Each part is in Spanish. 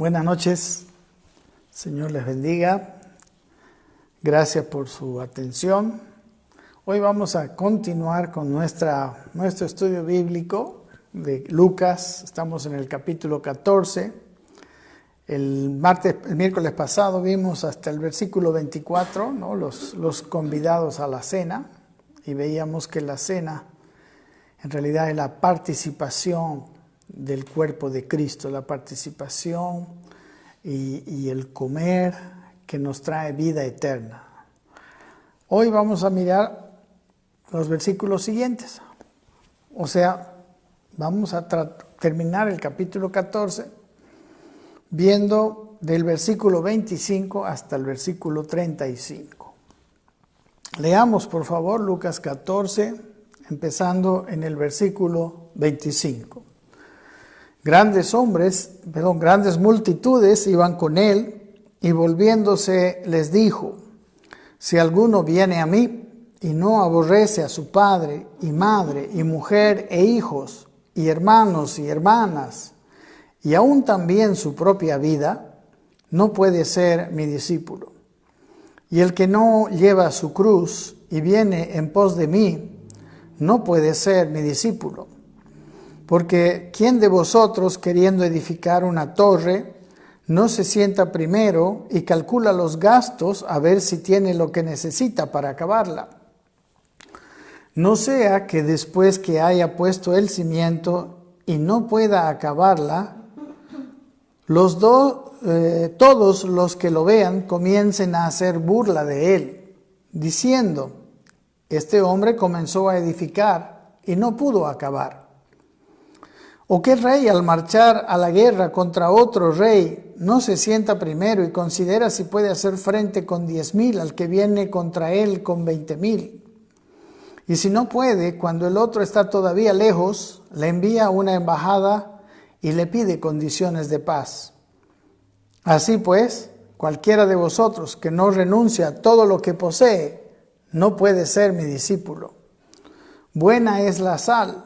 Buenas noches, Señor les bendiga. Gracias por su atención. Hoy vamos a continuar con nuestro estudio bíblico de Lucas. Estamos en el capítulo 14. El miércoles pasado vimos hasta el versículo 24, ¿no? Los convidados a la cena, y veíamos que la cena en realidad es la participación del cuerpo de Cristo, la participación y el comer que nos trae vida eterna. Hoy vamos a mirar los versículos siguientes. O sea, vamos a terminar el capítulo 14 viendo del versículo 25 hasta el versículo 35. Leamos, por favor, Lucas 14, empezando en el versículo 25. Grandes multitudes iban con él, y volviéndose les dijo: si alguno viene a mí y no aborrece a su padre y madre y mujer e hijos y hermanos y hermanas, y aún también su propia vida, no puede ser mi discípulo. Y el que no lleva su cruz y viene en pos de mí, no puede ser mi discípulo. Porque ¿quién de vosotros, queriendo edificar una torre, no se sienta primero y calcula los gastos a ver si tiene lo que necesita para acabarla? No sea que después que haya puesto el cimiento y no pueda acabarla, todos los que lo vean comiencen a hacer burla de él, diciendo: este hombre comenzó a edificar y no pudo acabar. ¿O qué rey, al marchar a la guerra contra otro rey, no se sienta primero y considera si puede hacer frente con 10,000 al que viene contra él con 20,000? Y si no puede, cuando el otro está todavía lejos, le envía una embajada y le pide condiciones de paz. Así pues, cualquiera de vosotros que no renuncia a todo lo que posee, no puede ser mi discípulo. Buena es la sal,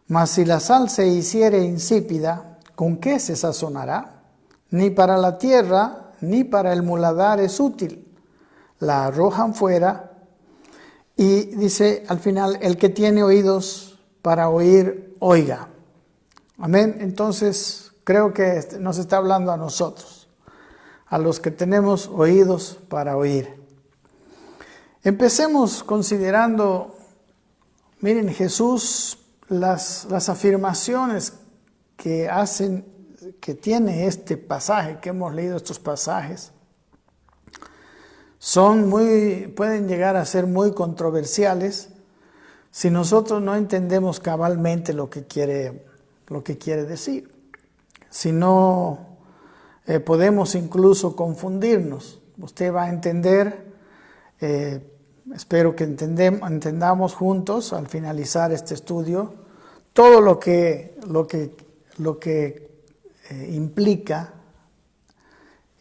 mas si la sal se hiciere insípida, ¿con qué se sazonará? Ni para la tierra, ni para el muladar es útil. La arrojan fuera. Y dice al final: el que tiene oídos para oír, oiga. Amén. Entonces, creo que nos está hablando a nosotros, a los que tenemos oídos para oír. Empecemos considerando, miren, Jesús, las afirmaciones que tiene este pasaje, que hemos leído estos pasajes, pueden llegar a ser muy controversiales si nosotros no entendemos cabalmente lo que quiere decir. Si no, podemos incluso confundirnos. Usted va a entender, espero que entendamos juntos al finalizar este estudio todo lo que implica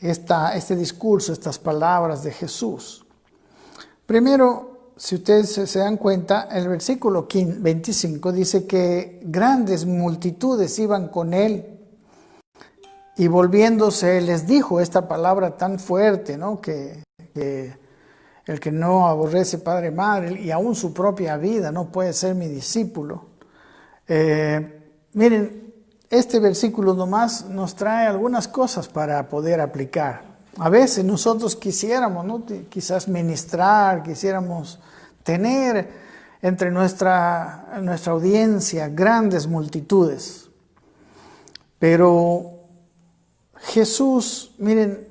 este discurso, estas palabras de Jesús. Primero, si ustedes se dan cuenta, el versículo 25 dice que grandes multitudes iban con él, y volviéndose les dijo esta palabra tan fuerte, ¿no? Que el que no aborrece padre, madre y aún su propia vida no puede ser mi discípulo. Miren, este versículo nomás nos trae algunas cosas para poder aplicar. A veces nosotros quisiéramos, ¿no? Quizás ministrar, quisiéramos tener entre nuestra audiencia grandes multitudes. Pero Jesús, miren,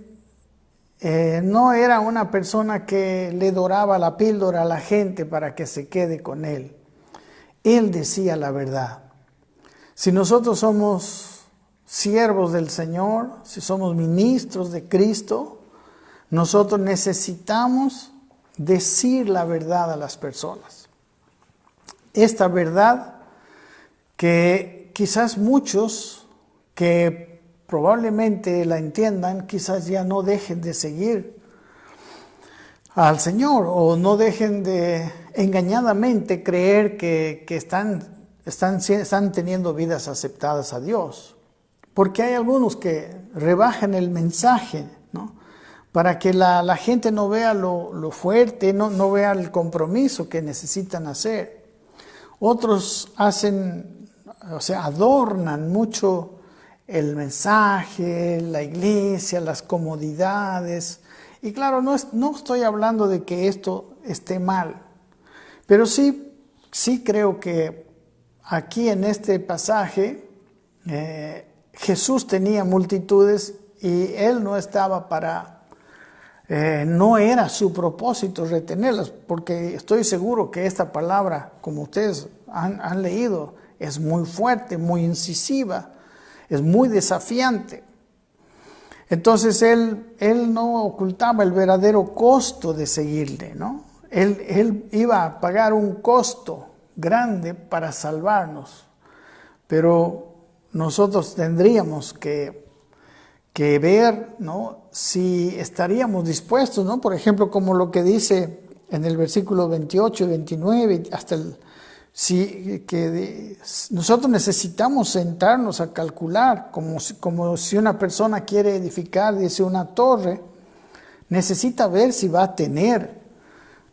no era una persona que le doraba la píldora a la gente para que se quede con él. Él decía la verdad. Si nosotros somos siervos del Señor, si somos ministros de Cristo, nosotros necesitamos decir la verdad a las personas. Esta verdad que quizás muchos que probablemente la entiendan, quizás ya no dejen de seguir al Señor o no dejen de engañadamente creer que están teniendo vidas aceptadas a Dios. porque hay algunos que rebajan el mensaje, ¿no? Para que la gente no vea lo fuerte, no vea el compromiso que necesitan hacer. Otros adornan mucho el mensaje, la iglesia, las comodidades. Y claro, no estoy hablando de que esto esté mal, pero sí creo que aquí en este pasaje Jesús tenía multitudes y Él no estaba no era su propósito retenerlas, porque estoy seguro que esta palabra, como ustedes han leído, es muy fuerte, muy incisiva, es muy desafiante. Entonces él no ocultaba el verdadero costo de seguirle, ¿no? Él iba a pagar un costo grande para salvarnos, pero nosotros tendríamos que ver, ¿no? Si estaríamos dispuestos, ¿no? Por ejemplo, como lo que dice en el versículo 28 y 29, nosotros necesitamos sentarnos a calcular, como si una persona quiere edificar, dice, una torre, necesita ver si va a tener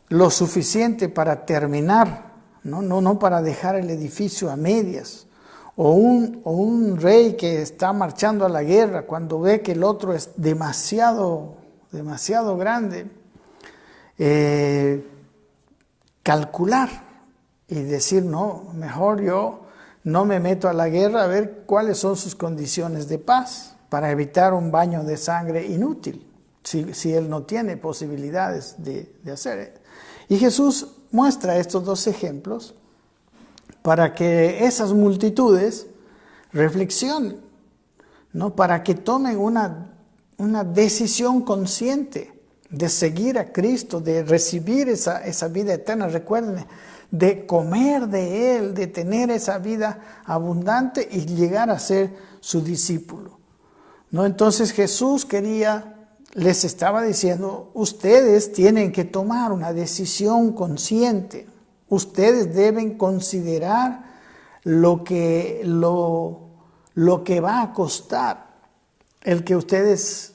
lo suficiente para terminar, no para dejar el edificio a medias. O un rey que está marchando a la guerra, cuando ve que el otro es demasiado grande, calcular y decir, no, mejor yo no me meto a la guerra, a ver cuáles son sus condiciones de paz, para evitar un baño de sangre inútil, si él no tiene posibilidades de hacer. Y Jesús muestra estos dos ejemplos para que esas multitudes reflexionen, ¿no? Para que tomen una decisión consciente de seguir a Cristo, de recibir esa vida eterna. Recuerden, de comer de Él, de tener esa vida abundante y llegar a ser su discípulo, ¿no? Entonces Jesús les estaba diciendo, ustedes tienen que tomar una decisión consciente. Ustedes deben considerar lo que va a costar, el que ustedes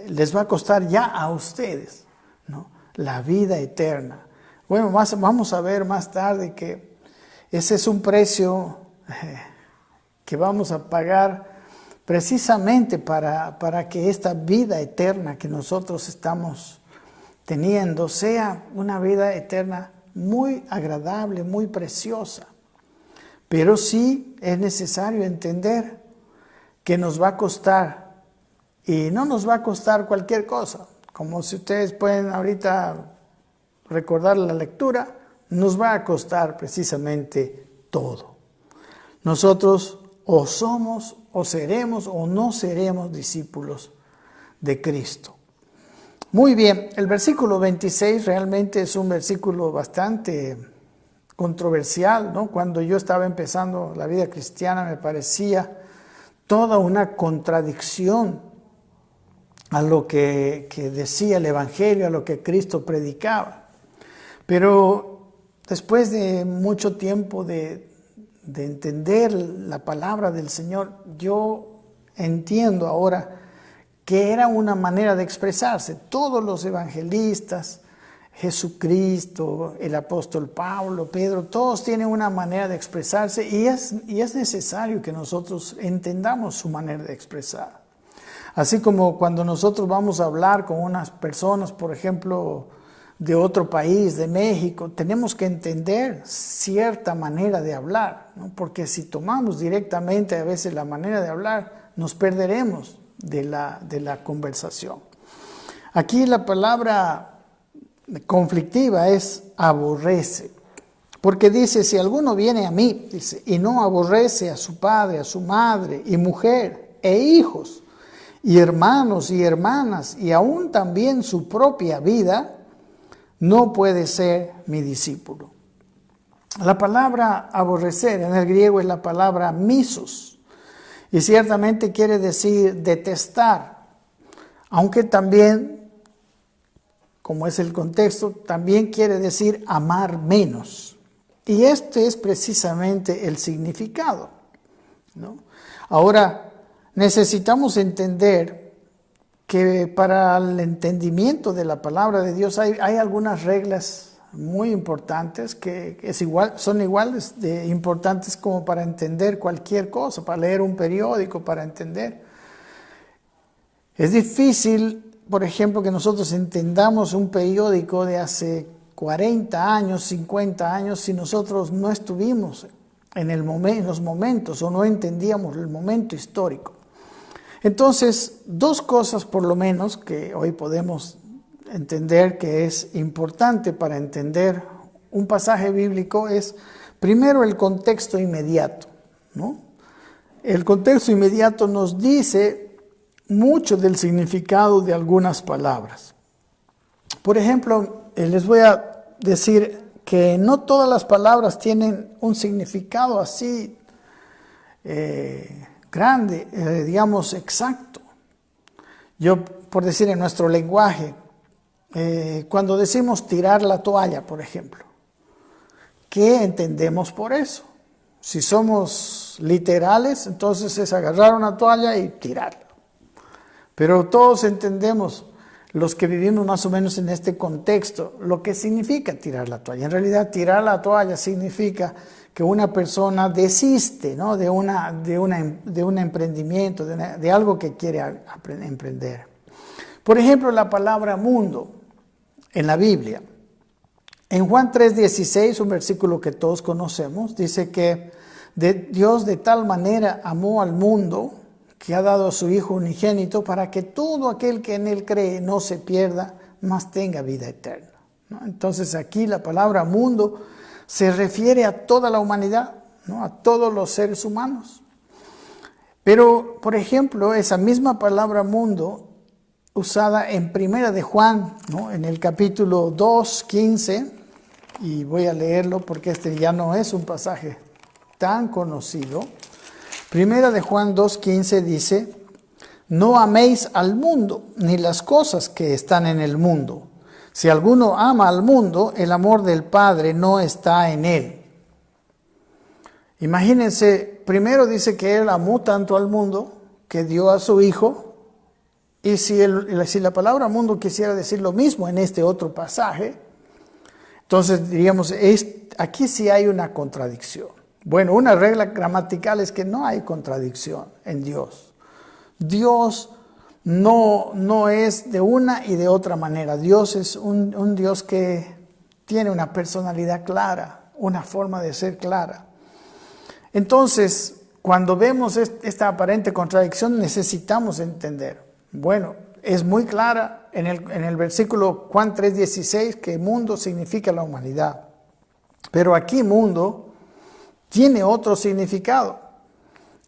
les va a costar ya a ustedes, ¿no? La vida eterna. Bueno, vamos a ver más tarde que ese es un precio que vamos a pagar precisamente para que esta vida eterna que nosotros estamos teniendo sea una vida eterna muy agradable, muy preciosa. Pero sí es necesario entender que nos va a costar, y no nos va a costar cualquier cosa. Como si ustedes pueden ahorita recordar la lectura, nos va a costar precisamente todo. Nosotros o somos, o seremos, o no seremos discípulos de Cristo. Muy bien, el versículo 26 realmente es un versículo bastante controversial, ¿no? Cuando yo estaba empezando la vida cristiana me parecía toda una contradicción a lo que decía el Evangelio, a lo que Cristo predicaba. Pero después de mucho tiempo de entender la palabra del Señor, yo entiendo ahora que era una manera de expresarse. Todos los evangelistas, Jesucristo, el apóstol Pablo, Pedro, todos tienen una manera de expresarse y es necesario que nosotros entendamos su manera de expresar. Así como cuando nosotros vamos a hablar con unas personas, por ejemplo, de otro país, de México, tenemos que entender cierta manera de hablar, ¿no? Porque si tomamos directamente a veces la manera de hablar, nos perderemos de la conversación. Aquí la palabra conflictiva es aborrece, porque dice, si alguno viene a mí, dice, y no aborrece a su padre, a su madre, y mujer, e hijos, y hermanos y hermanas, y aún también su propia vida, no puede ser mi discípulo. La palabra aborrecer en el griego es la palabra misos, y ciertamente quiere decir detestar, aunque también, como es el contexto, también quiere decir amar menos. Y este es precisamente el significado, ¿no? Ahora, necesitamos entender que para el entendimiento de la palabra de Dios hay algunas reglas muy importantes que son iguales de importantes como para entender cualquier cosa, para leer un periódico, para entender. Es difícil, por ejemplo, que nosotros entendamos un periódico de hace 40 años, 50 años, si nosotros no estuvimos en los momentos o no entendíamos el momento histórico. Entonces, dos cosas por lo menos que hoy podemos entender que es importante para entender un pasaje bíblico es, primero, el contexto inmediato, ¿no? El contexto inmediato nos dice mucho del significado de algunas palabras. Por ejemplo, les voy a decir que no todas las palabras tienen un significado así grande, digamos exacto. Yo, por decir en nuestro lenguaje, cuando decimos tirar la toalla, por ejemplo, ¿qué entendemos por eso? Si somos literales, entonces es agarrar una toalla y tirarla. Pero todos entendemos, los que vivimos más o menos en este contexto, lo que significa tirar la toalla. En realidad, tirar la toalla significa que una persona desiste, ¿no?, de un emprendimiento, de algo que quiere emprender. Por ejemplo, la palabra mundo en la Biblia. En Juan 3:16, un versículo que todos conocemos, dice que Dios de tal manera amó al mundo que ha dado a su Hijo unigénito para que todo aquel que en Él cree no se pierda, mas tenga vida eterna, ¿no? Entonces aquí la palabra mundo se refiere a toda la humanidad, ¿no?, a todos los seres humanos. Pero, por ejemplo, esa misma palabra mundo usada en Primera de Juan, ¿no?, en el capítulo 2:15, y voy a leerlo porque este ya no es un pasaje tan conocido. Primera de Juan 2:15 dice: no améis al mundo, ni las cosas que están en el mundo. Si alguno ama al mundo, el amor del Padre no está en él. Imagínense, primero dice que Él amó tanto al mundo que dio a su Hijo, y si la palabra mundo quisiera decir lo mismo en este otro pasaje, entonces diríamos, aquí sí hay una contradicción. Bueno, una regla gramatical es que no hay contradicción en Dios. Dios no es de una y de otra manera. Dios es un Dios que tiene una personalidad clara, una forma de ser clara. Entonces, cuando vemos esta aparente contradicción, necesitamos entender. Bueno, es muy clara en el versículo Juan 3:16 que mundo significa la humanidad. Pero aquí mundo tiene otro significado.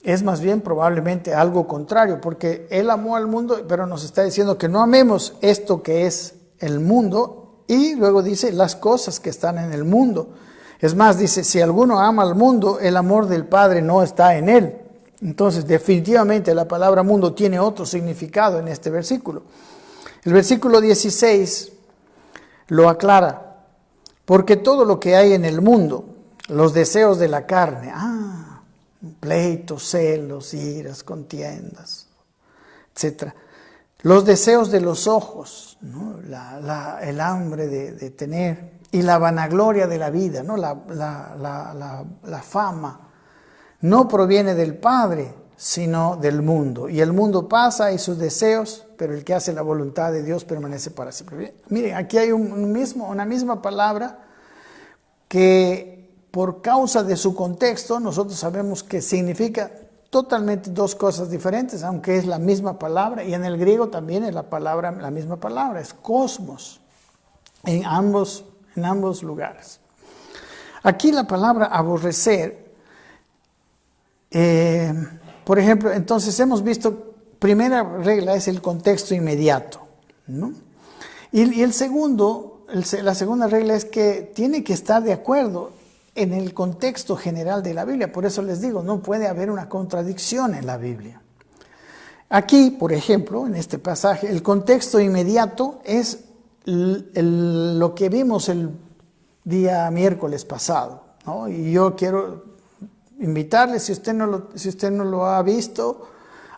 Es más bien probablemente algo contrario, porque Él amó al mundo, pero nos está diciendo que no amemos esto que es el mundo, y luego dice las cosas que están en el mundo. Es más, dice, si alguno ama al mundo, el amor del Padre no está en él. Entonces, definitivamente la palabra mundo tiene otro significado en este versículo. El versículo 16 lo aclara: porque todo lo que hay en el mundo, los deseos de la carne, pleitos, celos, iras, contiendas, etc. Los deseos de los ojos, ¿no?, el hambre de tener, y la vanagloria de la vida, ¿no?, la fama, no proviene del Padre, sino del mundo. Y el mundo pasa y sus deseos, pero el que hace la voluntad de Dios permanece para siempre. Miren, aquí hay una misma palabra que por causa de su contexto nosotros sabemos que significa totalmente dos cosas diferentes, aunque es la misma palabra, y en el griego también es la misma palabra, es cosmos, en ambos lugares. Aquí la palabra aborrecer, por ejemplo, entonces hemos visto, primera regla es el contexto inmediato, ¿no? Y la segunda regla es que tiene que estar de acuerdo en el contexto general de la Biblia. Por eso les digo, no puede haber una contradicción en la Biblia. Aquí, por ejemplo, en este pasaje, el contexto inmediato es lo que vimos el día miércoles pasado, ¿no? Y yo quiero invitarle, si usted no lo ha visto,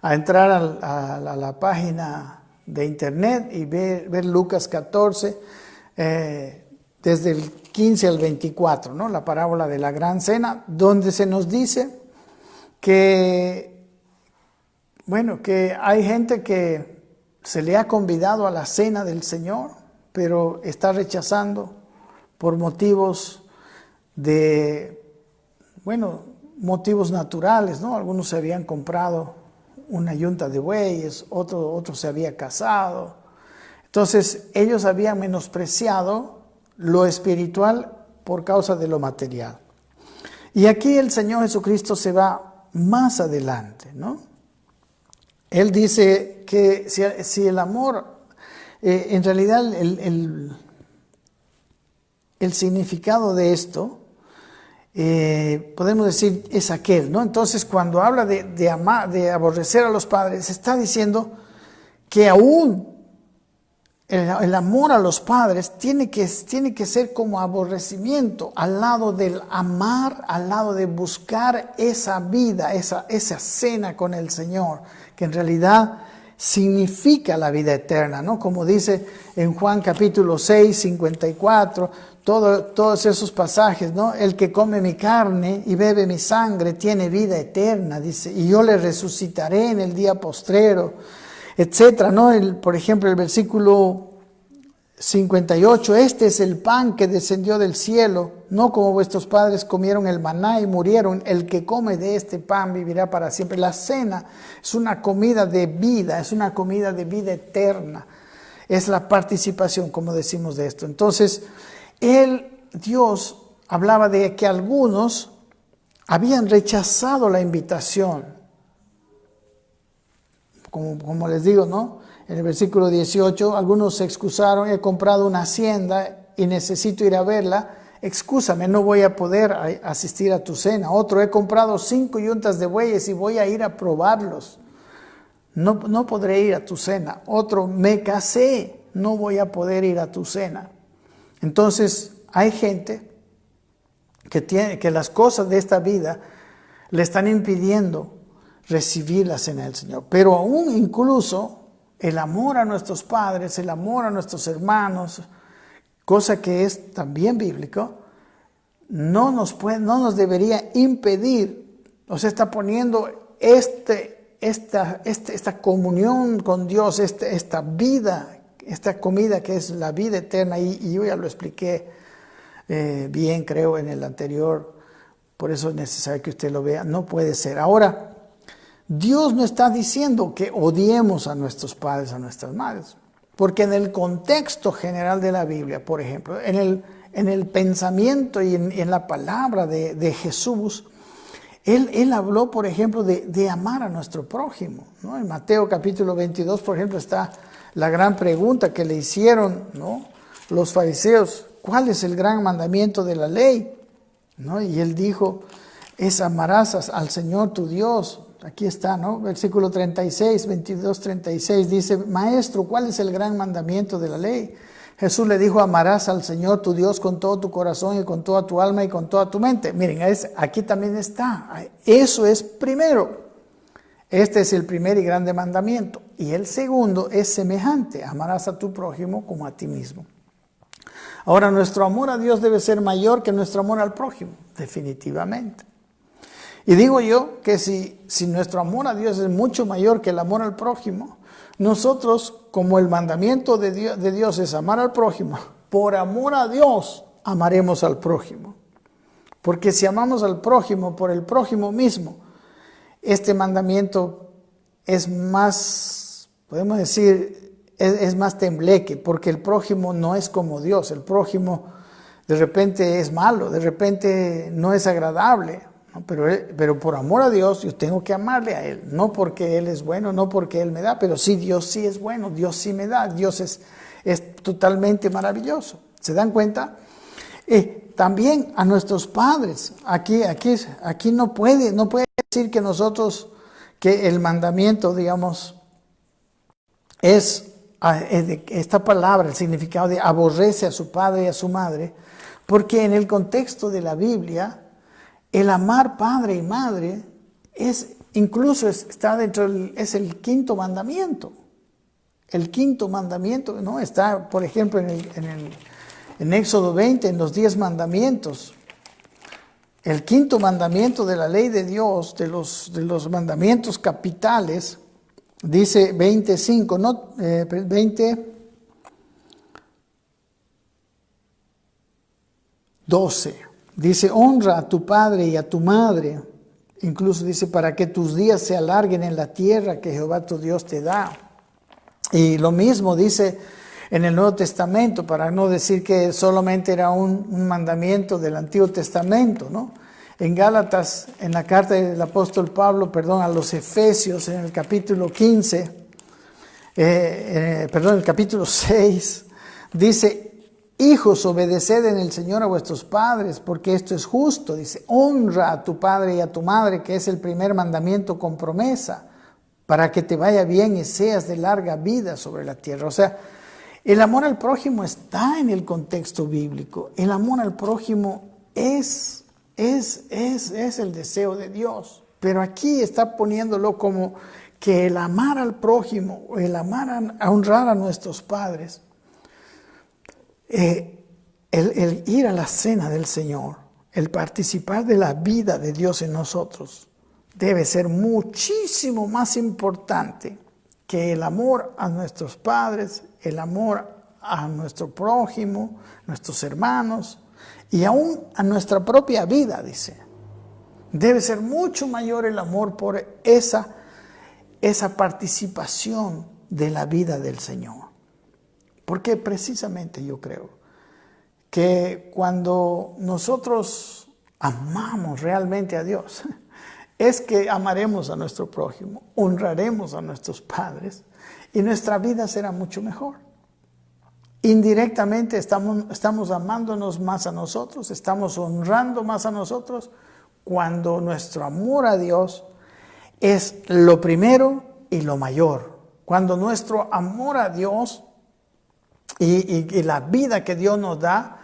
a entrar a la página de internet y ver Lucas 14, desde el 15 al 24, ¿no? La parábola de la gran cena, donde se nos dice que, bueno, que hay gente que se le ha convidado a la cena del Señor, pero está rechazando por motivos motivos naturales, ¿no? Algunos se habían comprado una yunta de bueyes, otro se había casado. Entonces, ellos habían menospreciado lo espiritual por causa de lo material. Y aquí el Señor Jesucristo se va más adelante, ¿no? Él dice que si el amor, en realidad el significado de esto, podemos decir, es aquel, ¿no? Entonces, cuando habla de amar, de aborrecer a los padres, está diciendo que aún el amor a los padres tiene que ser como aborrecimiento al lado del amar, al lado de buscar esa vida, esa cena con el Señor, que en realidad significa la vida eterna, ¿no? Como dice en Juan capítulo 6, 54, todos esos pasajes, ¿no? El que come mi carne y bebe mi sangre tiene vida eterna, dice, y yo le resucitaré en el día postrero, etcétera, ¿no? Por ejemplo, el versículo 58, este es el pan que descendió del cielo, no como vuestros padres comieron el maná y murieron, el que come de este pan vivirá para siempre. La cena es una comida de vida, es una comida de vida eterna, es la participación, como decimos, de esto. Entonces, Dios hablaba de que algunos habían rechazado la invitación, como les digo, ¿no? En el versículo 18, algunos se excusaron: he comprado una hacienda y necesito ir a verla, excúsame, no voy a poder asistir a tu cena. Otro: he comprado 5 yuntas de bueyes y voy a ir a probarlos, no podré ir a tu cena. Otro: me casé, no voy a poder ir a tu cena. Entonces, hay gente que las cosas de esta vida le están impidiendo recibir la cena del Señor. Pero aún incluso el amor a nuestros padres, el amor a nuestros hermanos, cosa que es también bíblico, no nos debería impedir, o sea, está poniendo esta comunión con Dios, esta vida, esta comida que es la vida eterna, y yo ya lo expliqué bien, creo, en el anterior, por eso es necesario que usted lo vea. No puede ser. Ahora, Dios no está diciendo que odiemos a nuestros padres, a nuestras madres, porque en el contexto general de la Biblia, por ejemplo, en el pensamiento y en la palabra de Jesús, Él habló, por ejemplo, de amar a nuestro prójimo, ¿no? En Mateo capítulo 22, por ejemplo, está la gran pregunta que le hicieron, ¿no?, los fariseos: ¿cuál es el gran mandamiento de la ley? ¿No? Y Él dijo: es amarás al Señor tu Dios. Aquí está, ¿no? Versículo 36, 22, 36, dice: Maestro, ¿cuál es el gran mandamiento de la ley? Jesús le dijo: amarás al Señor tu Dios con todo tu corazón y con toda tu alma y con toda tu mente. Miren, aquí también está. Eso es primero. Este es el primer y grande mandamiento. Y el segundo es semejante: amarás a tu prójimo como a ti mismo. Ahora, nuestro amor a Dios debe ser mayor que nuestro amor al prójimo, definitivamente. Y digo yo que si nuestro amor a Dios es mucho mayor que el amor al prójimo, nosotros, como el mandamiento de Dios es amar al prójimo, por amor a Dios amaremos al prójimo. Porque si amamos al prójimo por el prójimo mismo, este mandamiento es más, podemos decir, es más tembleque, porque el prójimo no es como Dios. El prójimo de repente es malo, de repente no es agradable, ¿no? Pero por amor a Dios yo tengo que amarle a Él, no porque Él es bueno, no porque Él me da, pero sí, Dios sí es bueno, Dios sí me da, Dios es totalmente maravilloso. ¿Se dan cuenta? También a nuestros padres, aquí no puede decir que nosotros, que el mandamiento, digamos, es esta palabra, el significado de aborrece a su padre y a su madre, porque en el contexto de la Biblia, el amar padre y madre es incluso está dentro, es el quinto mandamiento. El quinto mandamiento, ¿no? Está, por ejemplo, en Éxodo 20, en los 10 mandamientos. El quinto mandamiento de la ley de Dios, de los mandamientos capitales, dice 25, no, 12. Dice, honra a tu padre y a tu madre. Incluso dice, para que tus días se alarguen en la tierra que Jehová tu Dios te da. Y lo mismo dice en el Nuevo Testamento, para no decir que solamente era un mandamiento del Antiguo Testamento, ¿no? En Gálatas, en la carta del apóstol Pablo, a los Efesios, en el capítulo 15, el capítulo 6, dice, hijos, obedeced en el Señor a vuestros padres, porque esto es justo. Dice, honra a tu padre y a tu madre, que es el primer mandamiento con promesa, para que te vaya bien y seas de larga vida sobre la tierra. O sea, el amor al prójimo está en el contexto bíblico. El amor al prójimo es el deseo de Dios. Pero aquí está poniéndolo como que el amar al prójimo, el amar a honrar a nuestros padres, el ir a la cena del Señor, el participar de la vida de Dios en nosotros, debe ser muchísimo más importante que el amor a nuestros padres, el amor a nuestro prójimo, nuestros hermanos y aún a nuestra propia vida, dice. Debe ser mucho mayor el amor por esa participación de la vida del Señor. Porque precisamente yo creo que cuando nosotros amamos realmente a Dios, es que amaremos a nuestro prójimo, honraremos a nuestros padres y nuestra vida será mucho mejor. Indirectamente estamos amándonos más a nosotros, estamos honrando más a nosotros cuando nuestro amor a Dios es lo primero y lo mayor. Cuando nuestro amor a Dios y la vida que Dios nos da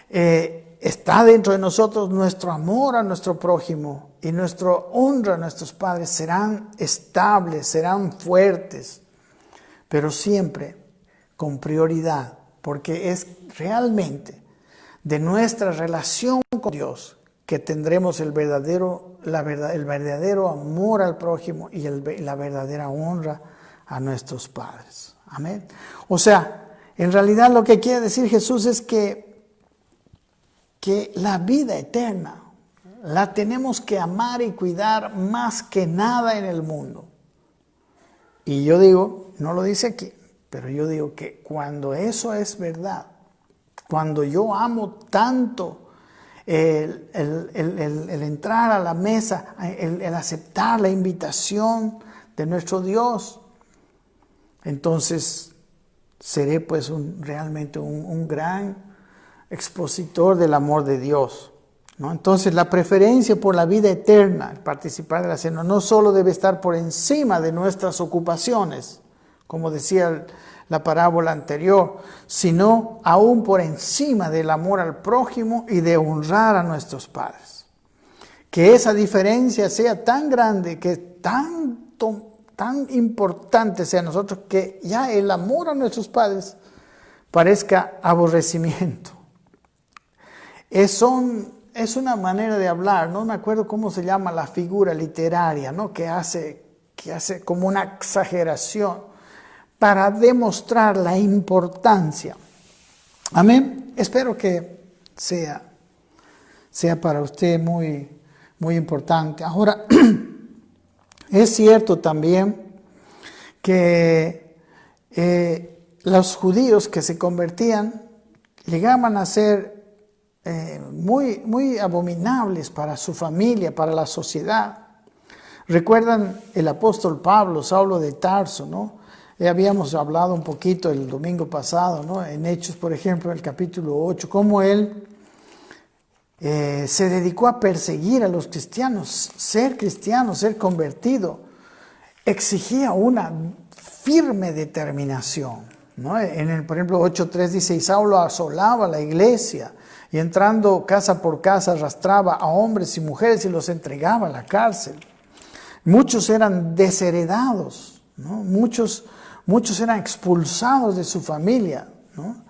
está dentro de nosotros, nuestro amor a nuestro prójimo y nuestra honra a nuestros padres serán estables, serán fuertes, pero siempre con prioridad, porque es realmente de nuestra relación con Dios que tendremos el verdadero amor al prójimo y la verdadera honra a nuestros padres. Amén. O sea, en realidad lo que quiere decir Jesús es que la vida eterna la tenemos que amar y cuidar más que nada en el mundo. Y yo digo, no lo dice aquí, pero yo digo que cuando eso es verdad, cuando yo amo tanto el entrar a la mesa, el aceptar la invitación de nuestro Dios, entonces seré pues realmente un gran expositor del amor de Dios, ¿no? Entonces la preferencia por la vida eterna, el participar de la cena, no solo debe estar por encima de nuestras ocupaciones, como decía la parábola anterior, sino aún por encima del amor al prójimo y de honrar a nuestros padres. Que esa diferencia sea tan grande, que tan importante sea a nosotros, que ya el amor a nuestros padres parezca aborrecimiento. Es una manera de hablar, no me acuerdo cómo se llama la figura literaria, ¿no? que hace como una exageración para demostrar la importancia. Amén. Espero que sea para usted muy, muy importante. Ahora, es cierto también que los judíos que se convertían llegaban a ser muy, muy abominables para su familia, para la sociedad. Recuerdan el apóstol Pablo, Saulo de Tarso, ¿no? Habíamos hablado un poquito el domingo pasado, ¿no? En Hechos, por ejemplo, en el capítulo 8, cómo él se dedicó a perseguir a los cristianos. Ser cristiano, ser convertido, exigía una firme determinación, ¿no? Por ejemplo, 8.3 dice, y Saulo asolaba la iglesia, y entrando casa por casa arrastraba a hombres y mujeres y los entregaba a la cárcel. Muchos eran desheredados, ¿no? Muchos eran expulsados de su familia, ¿no?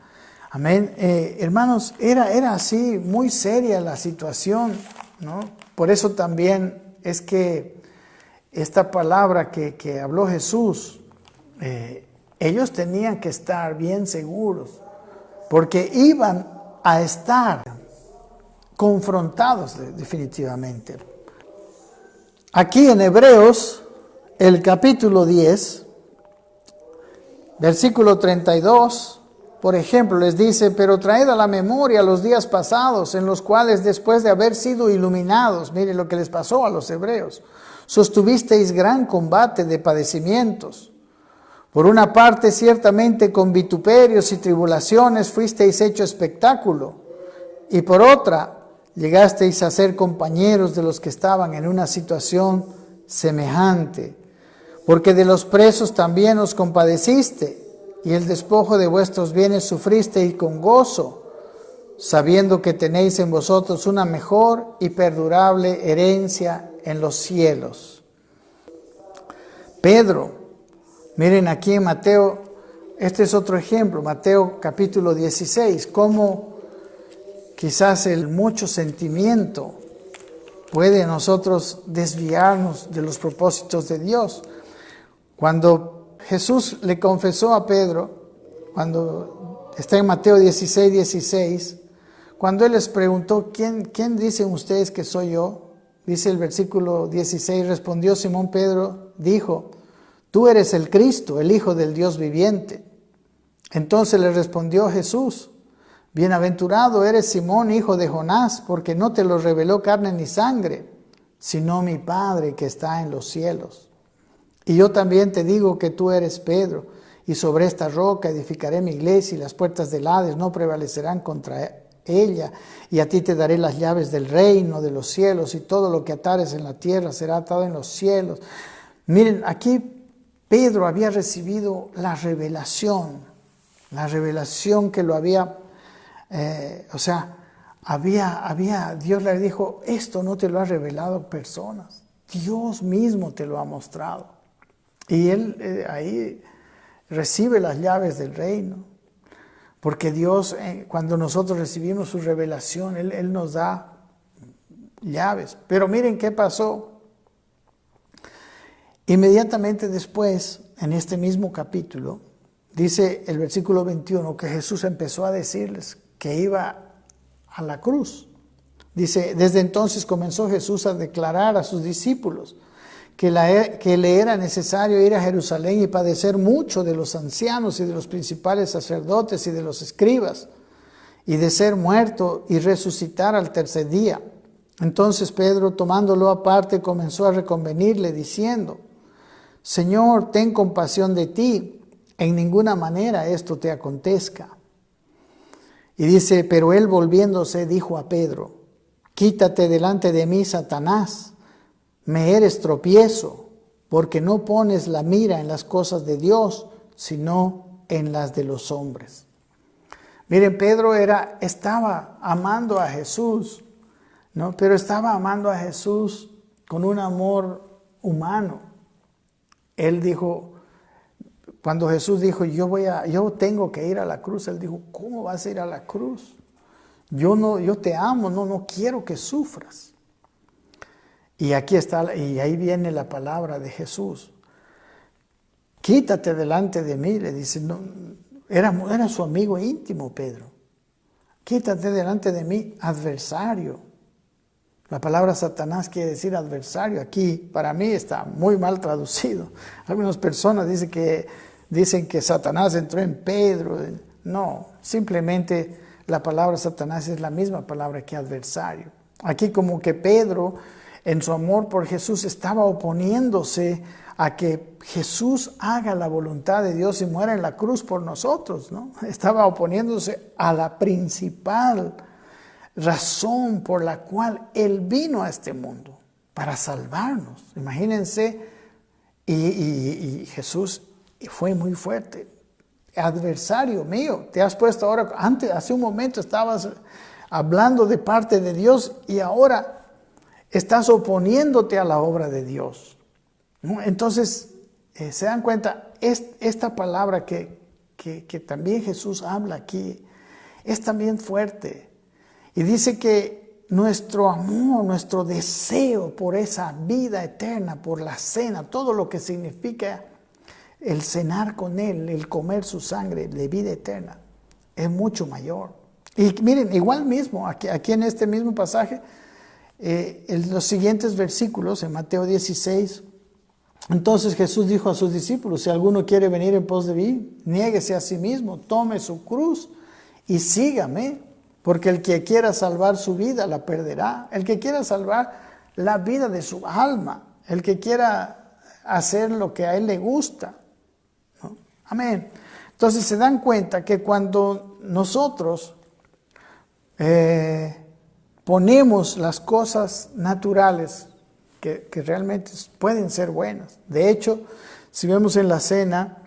Amén. Hermanos, era así, muy seria la situación, ¿no? Por eso también es que esta palabra que habló Jesús, ellos tenían que estar bien seguros, porque iban a estar confrontados definitivamente. Aquí en Hebreos, el capítulo 10, versículo 32, por ejemplo, les dice: pero traed a la memoria los días pasados, en los cuales después de haber sido iluminados, mire lo que les pasó a los hebreos, sostuvisteis gran combate de padecimientos. Por una parte, ciertamente con vituperios y tribulaciones fuisteis hecho espectáculo, y por otra, llegasteis a ser compañeros de los que estaban en una situación semejante, porque de los presos también os compadeciste, y el despojo de vuestros bienes sufristeis con gozo, sabiendo que tenéis en vosotros una mejor y perdurable herencia en los cielos. Pedro, miren aquí en Mateo, este es otro ejemplo, Mateo capítulo 16, cómo quizás el mucho sentimiento puede a nosotros desviarnos de los propósitos de Dios. Cuando Jesús le confesó a Pedro, cuando está en Mateo 16, cuando Él les preguntó, ¿quién dicen ustedes que soy yo? Dice el versículo 16, respondió Simón Pedro, dijo: tú eres el Cristo, el Hijo del Dios viviente. Entonces le respondió Jesús: bienaventurado eres Simón, hijo de Jonás, porque no te lo reveló carne ni sangre, sino mi Padre que está en los cielos. Y yo también te digo que tú eres Pedro, y sobre esta roca edificaré mi iglesia, y las puertas del Hades no prevalecerán contra ella, y a ti te daré las llaves del reino de los cielos, y todo lo que atares en la tierra será atado en los cielos. Miren, aquí Pedro había recibido la revelación que lo había, Dios le dijo: esto no te lo ha revelado personas, Dios mismo te lo ha mostrado. Y él ahí recibe las llaves del reino, porque Dios, cuando nosotros recibimos su revelación, Él nos da llaves. Pero miren qué pasó. Inmediatamente después, en este mismo capítulo, dice el versículo 21 que Jesús empezó a decirles que iba a la cruz. Dice: desde entonces comenzó Jesús a declarar a sus discípulos que le era necesario ir a Jerusalén y padecer mucho de los ancianos y de los principales sacerdotes y de los escribas, y de ser muerto y resucitar al tercer día. Entonces Pedro, tomándolo aparte, comenzó a reconvenirle diciendo: Señor, ten compasión de ti, en ninguna manera esto te acontezca. Y dice: pero él volviéndose dijo a Pedro: quítate delante de mí, Satanás, me eres tropiezo, porque no pones la mira en las cosas de Dios, sino en las de los hombres. Miren, Pedro estaba amando a Jesús, ¿no? Pero estaba amando a Jesús con un amor humano. Él dijo, cuando Jesús dijo: yo tengo que ir a la cruz, él dijo: ¿cómo vas a ir a la cruz? Yo te amo, no quiero que sufras. Y aquí está, y ahí viene la palabra de Jesús. Quítate delante de mí, le dice. No, era su amigo íntimo, Pedro. Quítate delante de mí, adversario. La palabra Satanás quiere decir adversario. Aquí para mí está muy mal traducido. Algunas personas dicen que Satanás entró en Pedro. No, simplemente la palabra Satanás es la misma palabra que adversario. Aquí como que Pedro, en su amor por Jesús, estaba oponiéndose a que Jesús haga la voluntad de Dios y muera en la cruz por nosotros, ¿no? Estaba oponiéndose a la principal razón por la cual Él vino a este mundo, para salvarnos. Imagínense, y Jesús fue muy fuerte. Adversario mío, te has puesto ahora, hace un momento estabas hablando de parte de Dios y ahora estás oponiéndote a la obra de Dios. ¿no? Entonces, se dan cuenta, esta palabra que también Jesús habla aquí, es también fuerte. Y dice que nuestro amor, nuestro deseo por esa vida eterna, por la cena, todo lo que significa el cenar con Él, el comer su sangre de vida eterna, es mucho mayor. Y miren, igual mismo, aquí en este mismo pasaje, en los siguientes versículos, en Mateo 16, entonces Jesús dijo a sus discípulos, si alguno quiere venir en pos de mí, niéguese a sí mismo, tome su cruz y sígame, porque el que quiera salvar su vida la perderá. El que quiera salvar la vida de su alma, el que quiera hacer lo que a él le gusta, ¿no? Amén. Entonces se dan cuenta que cuando nosotros ponemos las cosas naturales que realmente pueden ser buenas. De hecho, si vemos en la cena,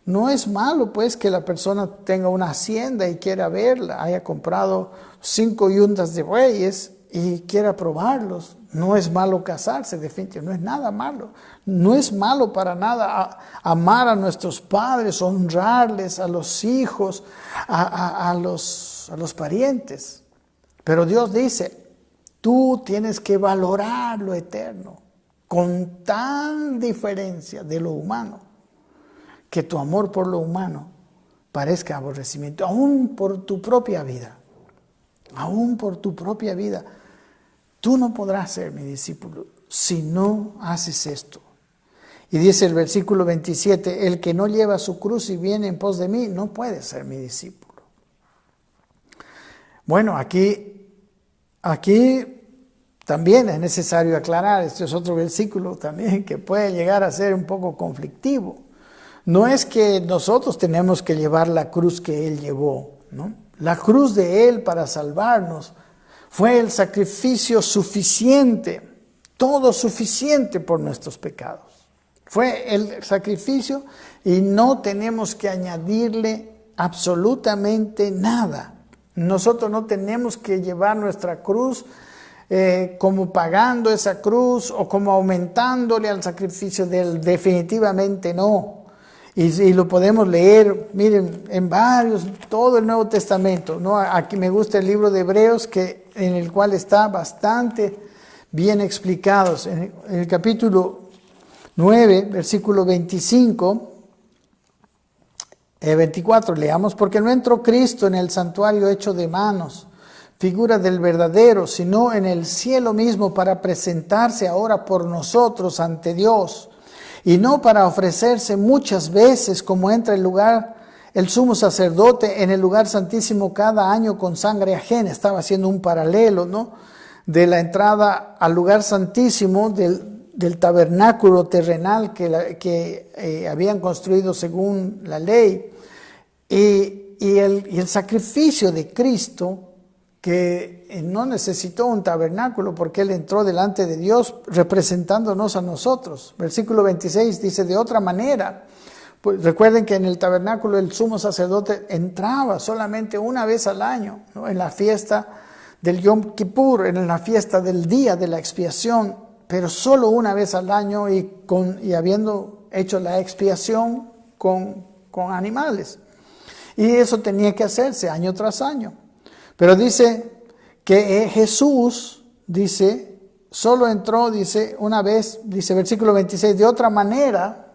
no es malo pues que la persona tenga una hacienda y quiera verla, haya comprado 5 yuntas de bueyes y quiera probarlos. No es malo casarse, definitivamente, no es nada malo. No es malo para nada amar a nuestros padres, honrarles, a los hijos, a los parientes. Pero Dios dice, tú tienes que valorar lo eterno con tal diferencia de lo humano, que tu amor por lo humano parezca aborrecimiento, aún por tu propia vida. Aún por tu propia vida. Tú no podrás ser mi discípulo si no haces esto. Y dice el versículo 27, el que no lleva su cruz y viene en pos de mí, no puede ser mi discípulo. Bueno, aquí también es necesario aclarar, este es otro versículo también que puede llegar a ser un poco conflictivo. No es que nosotros tenemos que llevar la cruz que Él llevó, ¿no? La cruz de Él para salvarnos fue el sacrificio suficiente, todo suficiente por nuestros pecados. Fue el sacrificio y no tenemos que añadirle absolutamente nada. Nosotros no tenemos que llevar nuestra cruz como pagando esa cruz o como aumentándole al sacrificio de Él. Definitivamente no. Y lo podemos leer, miren, en todo el Nuevo Testamento, ¿no? Aquí me gusta el libro de Hebreos, en el cual está bastante bien explicados. En el capítulo 9, versículo 24, leamos, porque no entró Cristo en el santuario hecho de manos, figura del verdadero, sino en el cielo mismo para presentarse ahora por nosotros ante Dios. Y no para ofrecerse muchas veces como entra el sumo sacerdote en el lugar santísimo cada año con sangre ajena. Estaba haciendo un paralelo, ¿no? De la entrada al lugar santísimo del tabernáculo terrenal que habían construido según la ley. Y el sacrificio de Cristo, que no necesitó un tabernáculo porque Él entró delante de Dios representándonos a nosotros. Versículo 26 dice, de otra manera, pues recuerden que en el tabernáculo el sumo sacerdote entraba solamente una vez al año, ¿no? En la fiesta del Yom Kippur, en la fiesta del día de la expiación, pero solo una vez al año y habiendo hecho la expiación con animales. Y eso tenía que hacerse año tras año. Pero dice que Jesús, dice, solo entró, dice, una vez, dice versículo 26, de otra manera,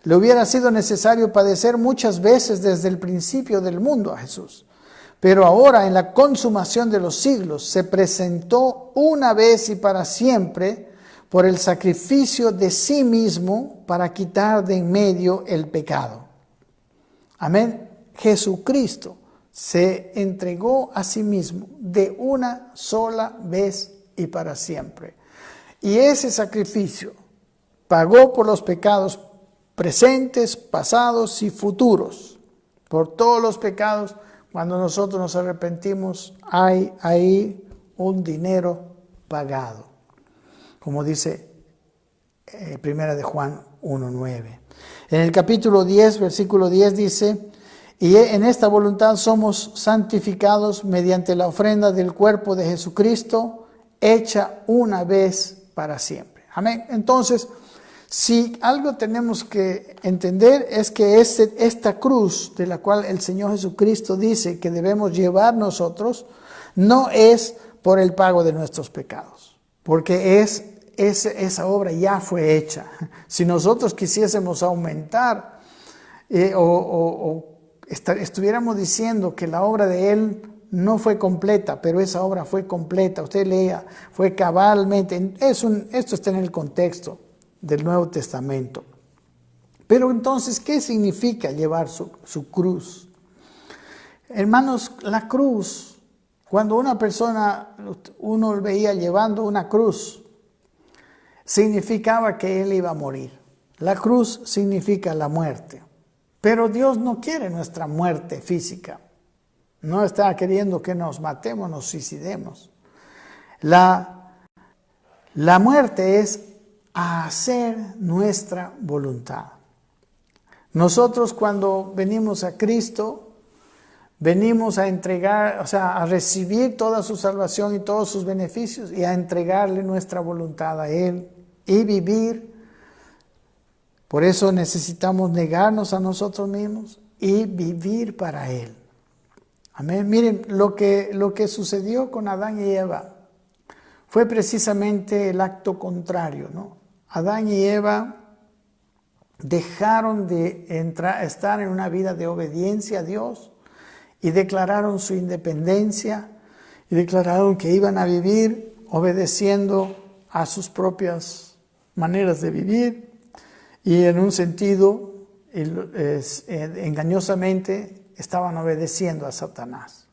le hubiera sido necesario padecer muchas veces desde el principio del mundo a Jesús. Pero ahora, en la consumación de los siglos, se presentó una vez y para siempre por el sacrificio de sí mismo para quitar de en medio el pecado. Amén. Jesucristo se entregó a sí mismo de una sola vez y para siempre. Y ese sacrificio pagó por los pecados presentes, pasados y futuros. Por todos los pecados, cuando nosotros nos arrepentimos, hay ahí un dinero pagado. Como dice 1 de Juan 1:9. En el capítulo 10, versículo 10 dice, y en esta voluntad somos santificados mediante la ofrenda del cuerpo de Jesucristo, hecha una vez para siempre. Amén. Entonces, Si algo tenemos que entender es que esta cruz de la cual el Señor Jesucristo dice que debemos llevar nosotros, no es por el pago de nuestros pecados, porque esa obra ya fue hecha. Si nosotros quisiésemos aumentar estuviéramos diciendo que la obra de Él no fue completa, pero esa obra fue completa, usted lea, fue cabalmente, esto está en el contexto del Nuevo Testamento. Pero entonces, ¿qué significa llevar su cruz? Hermanos, la cruz, cuando uno veía llevando una cruz, significaba que él iba a morir. La cruz significa la muerte. Pero Dios no quiere nuestra muerte física. No está queriendo que nos matemos, nos suicidemos. La muerte es hacer nuestra voluntad. Nosotros cuando venimos a Cristo, venimos a entregar, a recibir toda su salvación y todos sus beneficios y a entregarle nuestra voluntad a Él y vivir. Por eso necesitamos negarnos a nosotros mismos y vivir para Él. Amén. Miren, lo que sucedió con Adán y Eva fue precisamente el acto contrario, ¿no? Adán y Eva dejaron de estar en una vida de obediencia a Dios y declararon su independencia y declararon que iban a vivir obedeciendo a sus propias maneras de vivir y en un sentido engañosamente estaban obedeciendo a Satanás.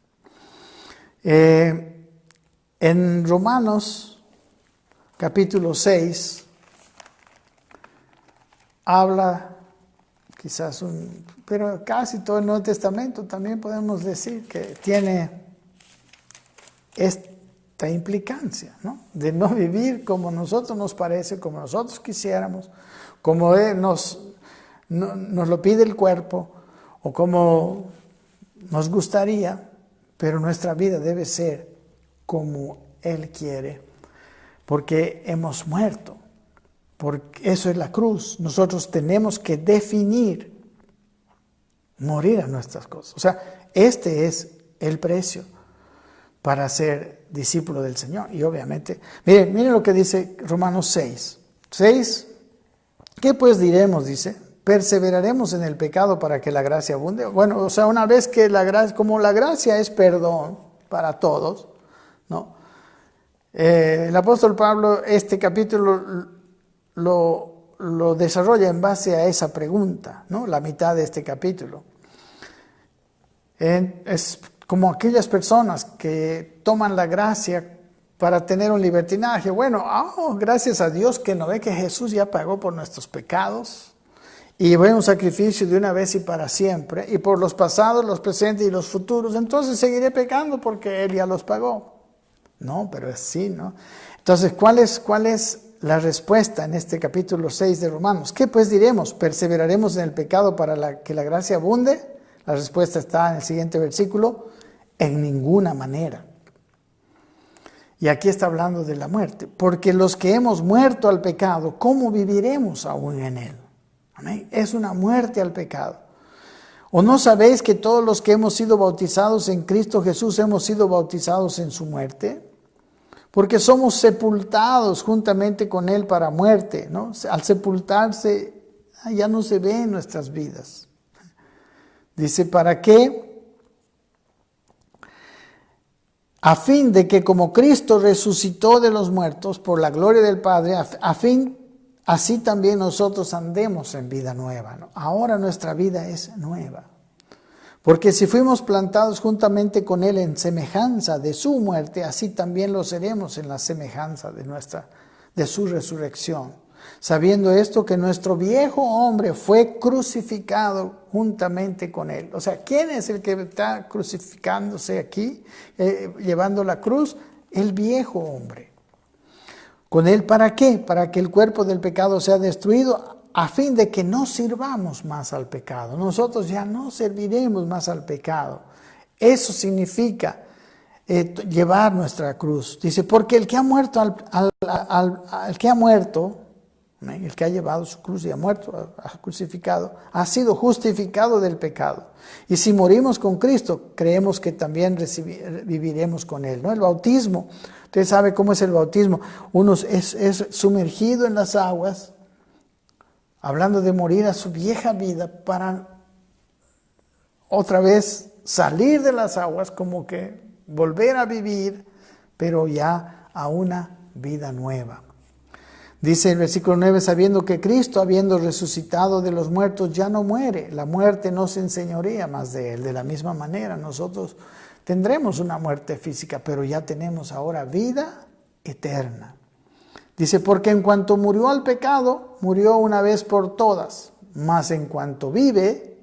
En Romanos capítulo 6 habla pero casi todo el Nuevo Testamento también podemos decir que tiene esta implicancia, ¿no? De no vivir como nosotros nos parece, como nosotros quisiéramos, como nos lo pide el cuerpo o como nos gustaría, pero nuestra vida debe ser como Él quiere, porque hemos muerto. Porque eso es la cruz. Nosotros tenemos que definir morir a nuestras cosas. O sea, este es el precio para ser discípulo del Señor. Y obviamente, miren lo que dice Romanos 6. 6, ¿qué pues diremos? Dice, ¿perseveraremos en el pecado para que la gracia abunde? Bueno, una vez que como la gracia es perdón para todos, ¿no? El apóstol Pablo, este capítulo lo desarrolla en base a esa pregunta, ¿no? La mitad de este capítulo. Es como aquellas personas que toman la gracia para tener un libertinaje. Bueno, gracias a Dios que no ve que Jesús ya pagó por nuestros pecados y fue un sacrificio de una vez y para siempre, y por los pasados, los presentes y los futuros, entonces seguiré pecando porque Él ya los pagó. No, pero es así, ¿no? Entonces, ¿cuál es la respuesta en este capítulo 6 de Romanos? ¿Qué pues diremos? ¿Perseveraremos en el pecado para que la gracia abunde? La respuesta está en el siguiente versículo: en ninguna manera. Y aquí está hablando de la muerte. Porque los que hemos muerto al pecado, ¿cómo viviremos aún en él? Amén. Es una muerte al pecado. ¿O no sabéis que todos los que hemos sido bautizados en Cristo Jesús hemos sido bautizados en su muerte? Porque somos sepultados juntamente con Él para muerte, ¿no? Al sepultarse ya no se ve en nuestras vidas. Dice, ¿para qué? A fin de que como Cristo resucitó de los muertos por la gloria del Padre, así también nosotros andemos en vida nueva, ¿no? Ahora nuestra vida es nueva. Porque si fuimos plantados juntamente con Él en semejanza de su muerte, así también lo seremos en la semejanza de su resurrección. Sabiendo esto, que nuestro viejo hombre fue crucificado juntamente con Él. O sea, ¿quién es el que está crucificándose aquí, llevando la cruz? El viejo hombre. ¿Con Él para qué? Para que el cuerpo del pecado sea destruido, a fin de que no sirvamos más al pecado. Nosotros ya no serviremos más al pecado. Eso significa llevar nuestra cruz. Dice, porque el que ha muerto, El que ha llevado su cruz y ha muerto, ha crucificado, ha sido justificado del pecado. Y si morimos con Cristo, creemos que también viviremos con Él, ¿no? El bautismo, usted sabe cómo es el bautismo. Uno es sumergido en las aguas, hablando de morir a su vieja vida para otra vez salir de las aguas, como que volver a vivir, pero ya a una vida nueva. Dice el versículo 9, sabiendo que Cristo, habiendo resucitado de los muertos, ya no muere. La muerte no se enseñorea más de Él. De la misma manera, nosotros tendremos una muerte física, pero ya tenemos ahora vida eterna. Dice, porque en cuanto murió al pecado, murió una vez por todas, mas en cuanto vive,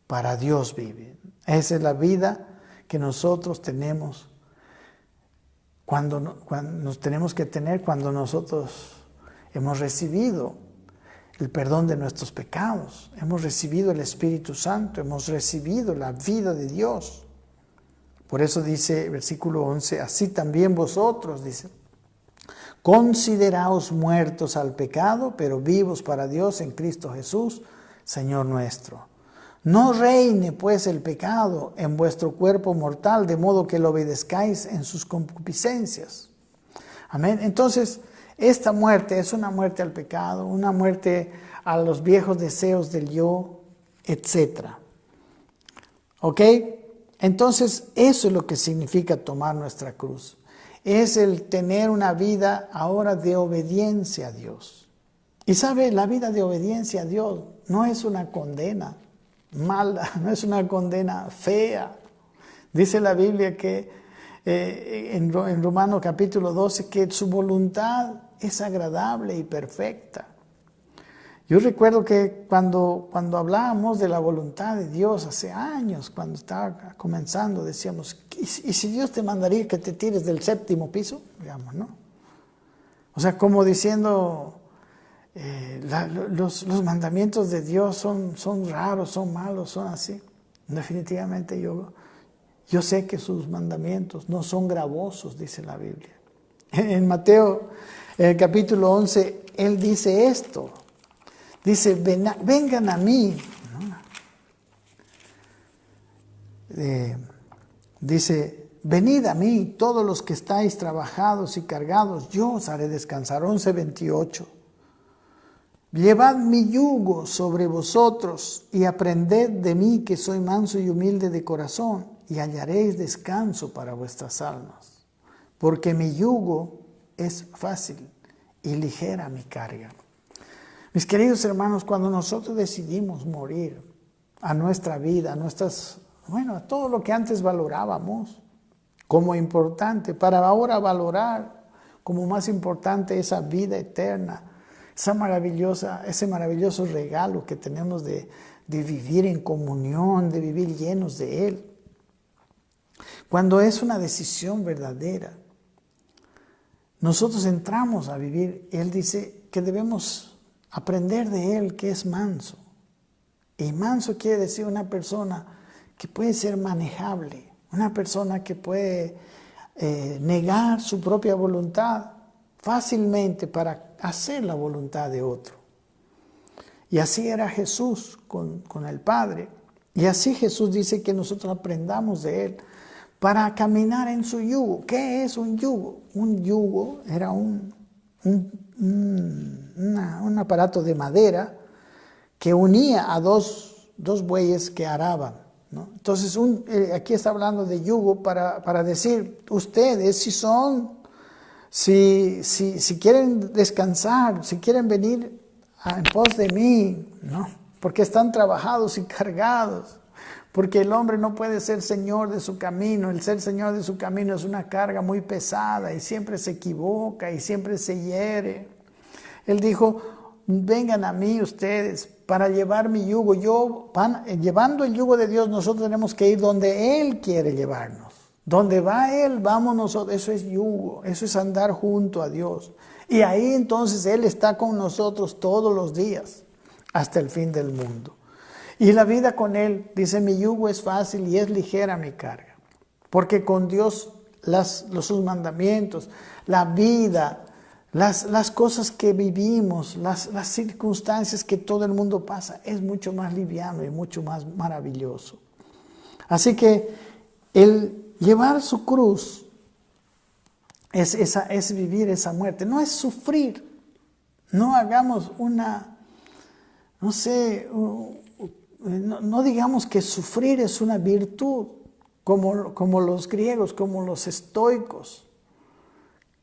para Dios vive. Esa es la vida que nosotros tenemos cuando nos tenemos que tener cuando nosotros hemos recibido el perdón de nuestros pecados, hemos recibido el Espíritu Santo, hemos recibido la vida de Dios. Por eso dice versículo 11, así también vosotros, dice, consideraos muertos al pecado, pero vivos para Dios en Cristo Jesús, Señor nuestro. No reine pues el pecado en vuestro cuerpo mortal, de modo que lo obedezcáis en sus concupiscencias. Amén. Entonces, esta muerte es una muerte al pecado, una muerte a los viejos deseos del yo, etc. ¿Ok? Entonces, eso es lo que significa tomar nuestra cruz. Es el tener una vida ahora de obediencia a Dios. Y sabe, la vida de obediencia a Dios no es una condena mala, no es una condena fea. Dice la Biblia que en Romanos capítulo 12 que su voluntad es agradable y perfecta. Yo recuerdo que cuando hablábamos de la voluntad de Dios hace años, cuando estaba comenzando, decíamos, ¿y si Dios te mandaría que te tires del 7º piso? Digamos, ¿no? O sea, como diciendo, los mandamientos de Dios son raros, son malos, son así. Definitivamente yo sé que sus mandamientos no son gravosos, dice la Biblia. En Mateo, en el capítulo 11, Él dice esto. Dice, vengan a mí. Dice, venid a mí, todos los que estáis trabajados y cargados, yo os haré descansar. 11:28. Llevad mi yugo sobre vosotros y aprended de mí, que soy manso y humilde de corazón, y hallaréis descanso para vuestras almas. Porque mi yugo es fácil y ligera mi carga. Mis queridos hermanos, cuando nosotros decidimos morir a nuestra vida, a todo lo que antes valorábamos como importante, para ahora valorar como más importante esa vida eterna, ese maravilloso regalo que tenemos de vivir en comunión, de vivir llenos de Él. Cuando es una decisión verdadera, nosotros entramos a vivir. Él dice que debemos aprender de Él, que es manso. Y manso quiere decir una persona que puede ser manejable, una persona que puede negar su propia voluntad fácilmente para hacer la voluntad de otro. Y así era Jesús con el Padre. Y así Jesús dice que nosotros aprendamos de Él para caminar en su yugo. ¿Qué es un yugo? Un yugo era un aparato de madera que unía a dos bueyes que araban, ¿no? Entonces aquí está hablando de yugo para decir, ustedes si quieren descansar, si quieren venir en pos de mí, ¿no? Porque están trabajados y cargados. Porque el hombre no puede ser señor de su camino. El ser señor de su camino es una carga muy pesada y siempre se equivoca y siempre se hiere. Él dijo, vengan a mí ustedes para llevar mi yugo. Llevando el yugo de Dios, nosotros tenemos que ir donde Él quiere llevarnos. Donde va Él, vamos nosotros. Eso es yugo, eso es andar junto a Dios. Y ahí entonces Él está con nosotros todos los días, hasta el fin del mundo. Y la vida con Él, dice, mi yugo es fácil y es ligera mi carga. Porque con Dios sus mandamientos, la vida las cosas que vivimos, las circunstancias que todo el mundo pasa, es mucho más liviano y mucho más maravilloso. Así que el llevar su cruz es vivir esa muerte, no es sufrir. No hagamos no digamos que sufrir es una virtud, como los griegos, como los estoicos,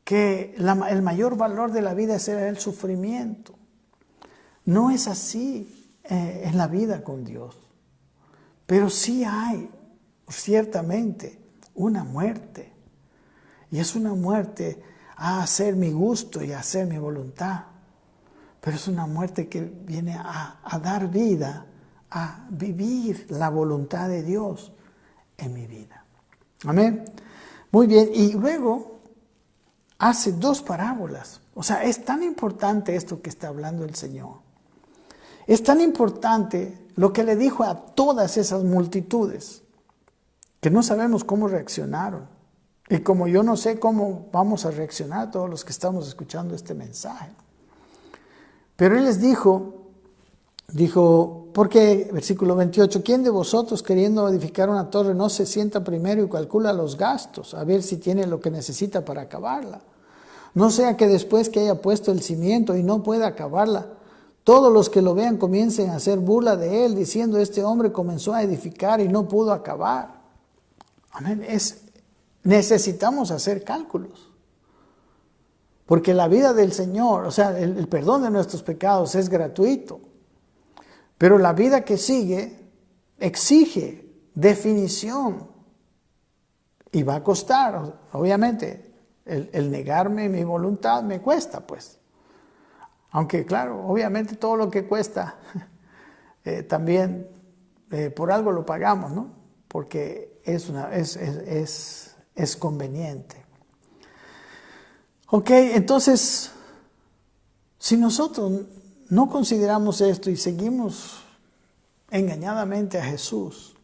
que el mayor valor de la vida es el sufrimiento. No es así en la vida con Dios, pero sí hay ciertamente una muerte, y es una muerte a hacer mi gusto y a hacer mi voluntad, pero es una muerte que viene a dar vida, a vivir la voluntad de Dios en mi vida. Amén. Muy bien, y luego hace 2 parábolas. O sea, es tan importante esto que está hablando el Señor. Es tan importante lo que le dijo a todas esas multitudes, que no sabemos cómo reaccionaron. Y como yo no sé cómo vamos a reaccionar todos los que estamos escuchando este mensaje. Pero Él les dijo, porque, versículo 28, ¿quién de vosotros queriendo edificar una torre no se sienta primero y calcula los gastos, a ver si tiene lo que necesita para acabarla? No sea que después que haya puesto el cimiento y no pueda acabarla, todos los que lo vean comiencen a hacer burla de él, diciendo, este hombre comenzó a edificar y no pudo acabar. Amén. Necesitamos hacer cálculos. Porque la vida del Señor, o sea, el perdón de nuestros pecados es gratuito. Pero la vida que sigue exige definición y va a costar, obviamente. El negarme mi voluntad me cuesta, pues. Aunque, claro, obviamente todo lo que cuesta también por algo lo pagamos, ¿no? Porque es conveniente. Ok, entonces, si nosotros no consideramos esto y seguimos engañadamente a Jesús,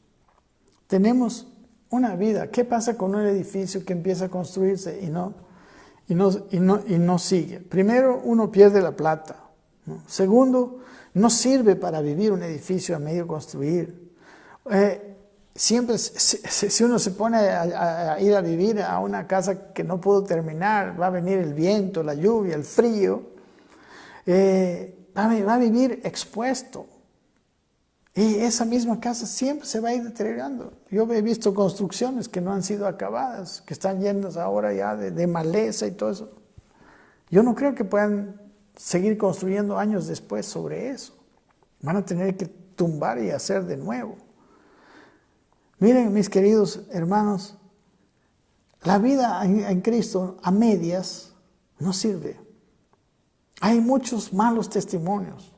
tenemos una vida. ¿Qué pasa con un edificio que empieza a construirse y no sigue? Primero, uno pierde la plata, ¿no? Segundo, no sirve para vivir un edificio a medio construir. Siempre, si uno se pone a ir a vivir a una casa que no pudo terminar, va a venir el viento, la lluvia, el frío, va a vivir expuesto. Y esa misma casa siempre se va a ir deteriorando. Yo he visto construcciones que no han sido acabadas, que están llenas ahora ya de maleza y todo eso. Yo no creo que puedan seguir construyendo años después sobre eso. Van a tener que tumbar y hacer de nuevo. Miren, mis queridos hermanos, la vida en Cristo a medias no sirve. Hay muchos malos testimonios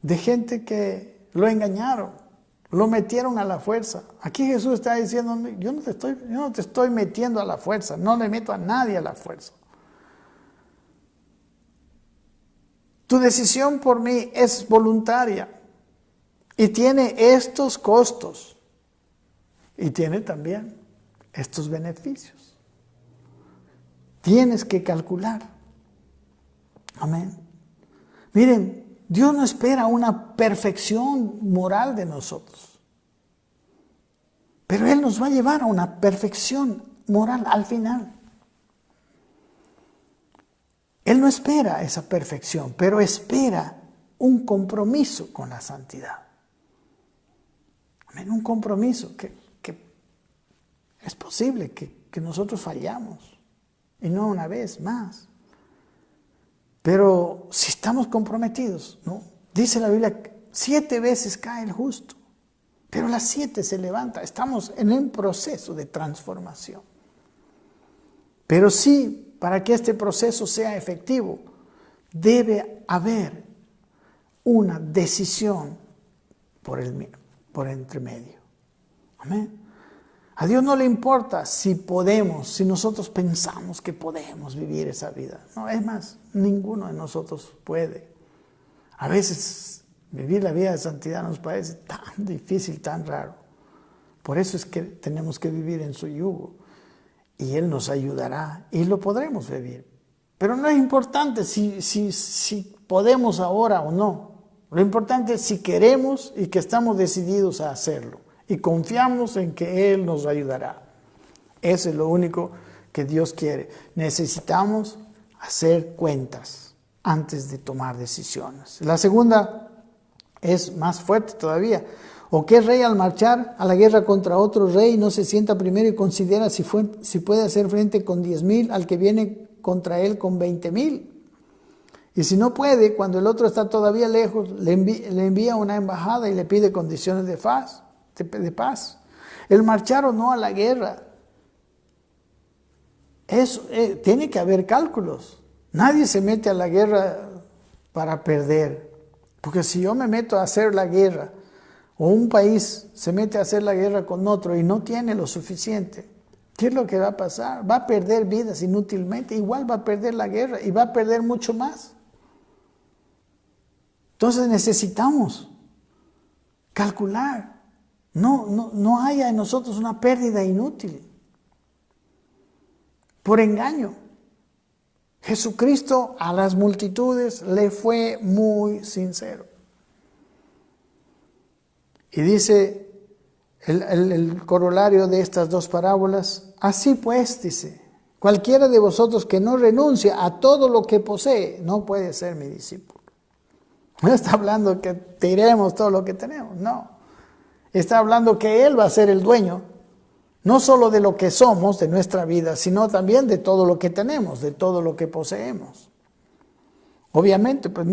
de gente que lo engañaron, lo metieron a la fuerza. Aquí Jesús está diciendo, yo no te estoy metiendo a la fuerza, no le meto a nadie a la fuerza. Tu decisión por mí es voluntaria y tiene estos costos y tiene también estos beneficios. Tienes que calcular. Amén. Miren, Dios no espera una perfección moral de nosotros, pero Él nos va a llevar a una perfección moral al final. Él no espera esa perfección, pero espera un compromiso con la santidad. Amén, un compromiso que es posible que nosotros fallamos, y no una vez más. Pero si estamos comprometidos, ¿no? Dice la Biblia, 7 veces cae el justo, pero las 7 se levanta. Estamos en un proceso de transformación. Pero sí, para que este proceso sea efectivo, debe haber una decisión por entre medio. Amén. A Dios no le importa si nosotros pensamos que podemos vivir esa vida. No, es más, ninguno de nosotros puede. A veces vivir la vida de santidad nos parece tan difícil, tan raro. Por eso es que tenemos que vivir en su yugo y Él nos ayudará y lo podremos vivir. Pero no es importante si podemos ahora o no. Lo importante es si queremos y que estamos decididos a hacerlo. Y confiamos en que Él nos ayudará. Eso es lo único que Dios quiere. Necesitamos hacer cuentas antes de tomar decisiones. La segunda es más fuerte todavía. ¿O qué rey al marchar a la guerra contra otro rey no se sienta primero y considera si puede hacer frente con 10,000 al que viene contra él con 20,000? Y si no puede, cuando el otro está todavía lejos, le envía una embajada y le pide condiciones de paz. El marchar o no a la guerra, tiene que haber cálculos. Nadie se mete a la guerra para perder. Porque si yo me meto a hacer la guerra, o un país se mete a hacer la guerra con otro y no tiene lo suficiente, ¿qué es lo que va a pasar? Va a perder vidas inútilmente, igual va a perder la guerra y va a perder mucho más. Entonces necesitamos calcular. No haya en nosotros una pérdida inútil por engaño. Jesucristo a las multitudes le fue muy sincero. Y dice el corolario de estas dos parábolas: así pues, dice, cualquiera de vosotros que no renuncia a todo lo que posee, no puede ser mi discípulo. No está hablando que tiremos todo lo que tenemos, no. Está hablando que Él va a ser el dueño, no solo de lo que somos, de nuestra vida, sino también de todo lo que tenemos, de todo lo que poseemos. Obviamente, pues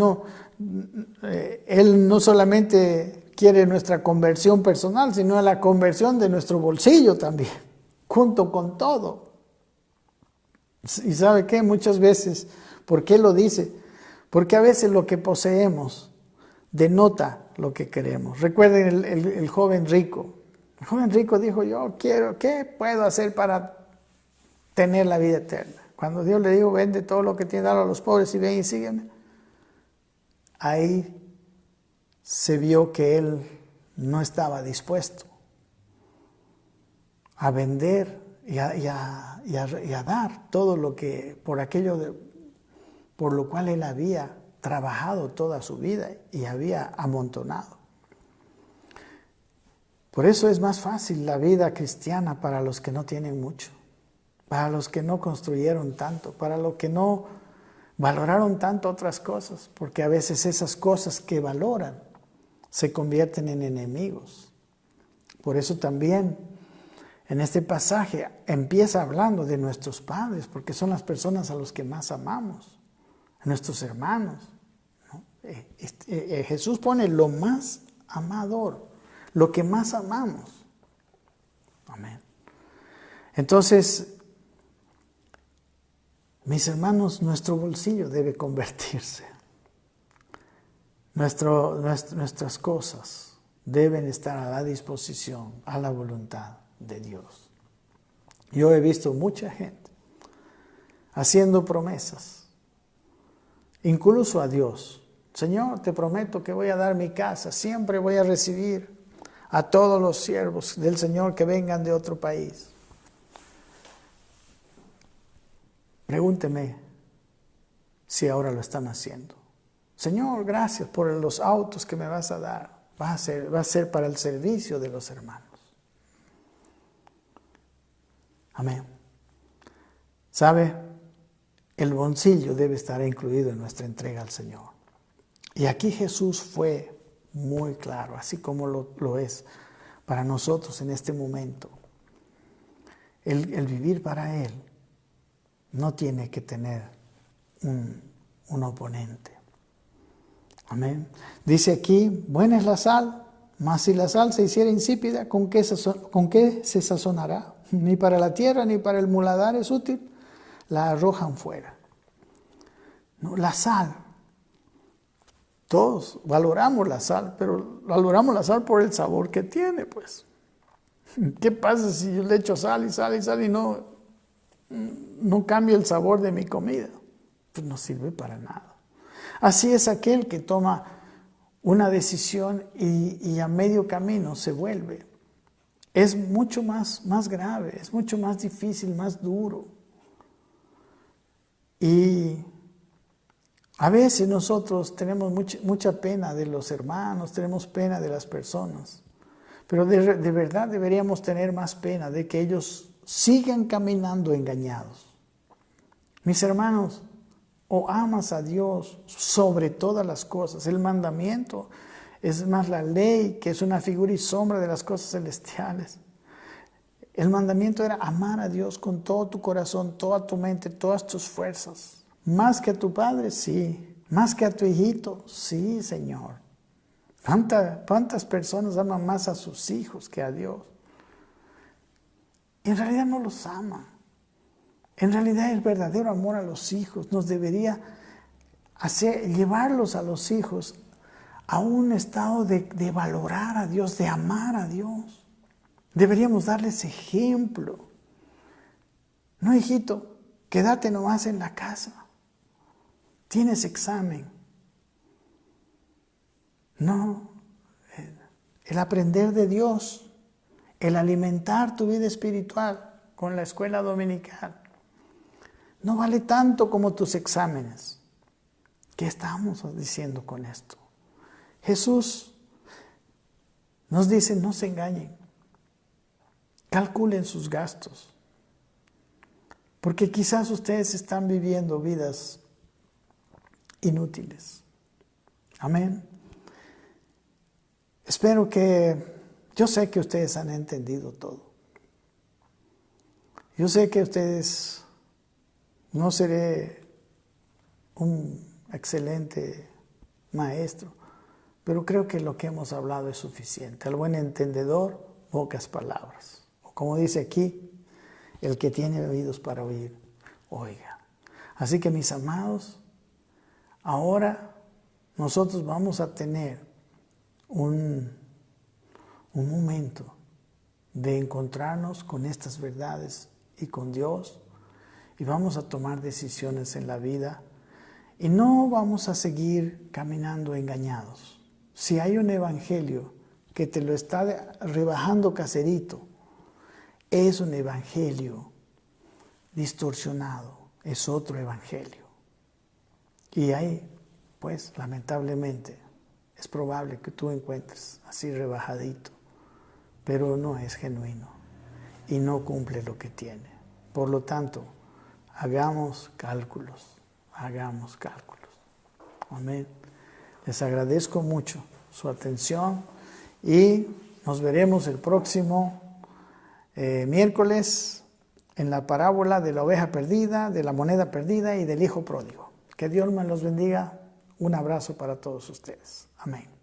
Él no solamente quiere nuestra conversión personal, sino la conversión de nuestro bolsillo también, junto con todo. ¿Y sabe qué? Muchas veces, ¿por qué lo dice? Porque a veces lo que poseemos denota lo que queremos. Recuerden el joven rico. El joven rico dijo: yo quiero, ¿qué puedo hacer para tener la vida eterna? Cuando Dios le dijo: vende todo lo que tienes, dalo a los pobres y ven y sígueme. Ahí se vio que él no estaba dispuesto a vender y a dar todo lo que, por lo cual él había trabajado toda su vida y había amontonado. Por eso es más fácil la vida cristiana para los que no tienen mucho, para los que no construyeron tanto, para los que no valoraron tanto otras cosas, porque a veces esas cosas que valoran se convierten en enemigos. Por eso también en este pasaje empieza hablando de nuestros padres, porque son las personas a los que más amamos, a nuestros hermanos, ¿no? Jesús pone lo más amador, lo que más amamos. Amén. Entonces, mis hermanos, nuestro bolsillo debe convertirse. Nuestras cosas deben estar a la disposición, a la voluntad de Dios. Yo he visto mucha gente haciendo promesas, incluso a Dios. Señor, te prometo que voy a dar mi casa, siempre voy a recibir a todos los siervos del Señor que vengan de otro país. Pregúnteme si ahora lo están haciendo. Señor, gracias por los autos que me vas a dar. Va a ser para el servicio de los hermanos. Amén. ¿Sabe? El bolsillo debe estar incluido en nuestra entrega al Señor. Y aquí Jesús fue muy claro, así como lo es para nosotros en este momento. El vivir para Él no tiene que tener un oponente. Amén. Dice aquí: buena es la sal, mas si la sal se hiciera insípida, ¿con qué se sazonará? Ni para la tierra ni para el muladar es útil, la arrojan fuera. No, la sal. Todos valoramos la sal, pero valoramos la sal por el sabor que tiene, pues. ¿Qué pasa si yo le echo sal y no cambia el sabor de mi comida? Pues no sirve para nada. Así es aquel que toma una decisión y a medio camino se vuelve. Es mucho más grave, es mucho más difícil, más duro. Y a veces nosotros tenemos mucha pena de los hermanos, tenemos pena de las personas, pero de verdad deberíamos tener más pena de que ellos sigan caminando engañados. Mis hermanos, o amas a Dios sobre todas las cosas. El mandamiento es más la ley, que es una figura y sombra de las cosas celestiales. El mandamiento era amar a Dios con todo tu corazón, toda tu mente, todas tus fuerzas. Más que a tu padre, sí. Más que a tu hijito, sí, Señor. ¿Cuántas personas aman más a sus hijos que a Dios? En realidad no los ama. En realidad el verdadero amor a los hijos nos debería llevarlos a los hijos a un estado de valorar a Dios, de amar a Dios. Deberíamos darles ejemplo. No, hijito, quédate nomás en la casa. Tienes examen. No, el aprender de Dios, el alimentar tu vida espiritual con la escuela dominical, no vale tanto como tus exámenes. ¿Qué estamos diciendo con esto? Jesús nos dice, no se engañen, calculen sus gastos, porque quizás ustedes están viviendo vidas inútiles. Amén. Yo sé que ustedes han entendido todo. Yo sé que ustedes, no seré un excelente maestro, pero creo que lo que hemos hablado es suficiente. Al buen entendedor, pocas palabras. O como dice aquí, el que tiene oídos para oír, oiga. Así que mis amados, ahora nosotros vamos a tener un momento de encontrarnos con estas verdades y con Dios, y vamos a tomar decisiones en la vida y no vamos a seguir caminando engañados. Si hay un evangelio que te lo está rebajando caserito, es un evangelio distorsionado, es otro evangelio. Y ahí, pues, lamentablemente, es probable que tú encuentres así rebajadito, pero no es genuino y no cumple lo que tiene. Por lo tanto, hagamos cálculos. Amén. Les agradezco mucho su atención y nos veremos el próximo miércoles en la parábola de la oveja perdida, de la moneda perdida y del hijo pródigo. Que Dios me los bendiga. Un abrazo para todos ustedes. Amén.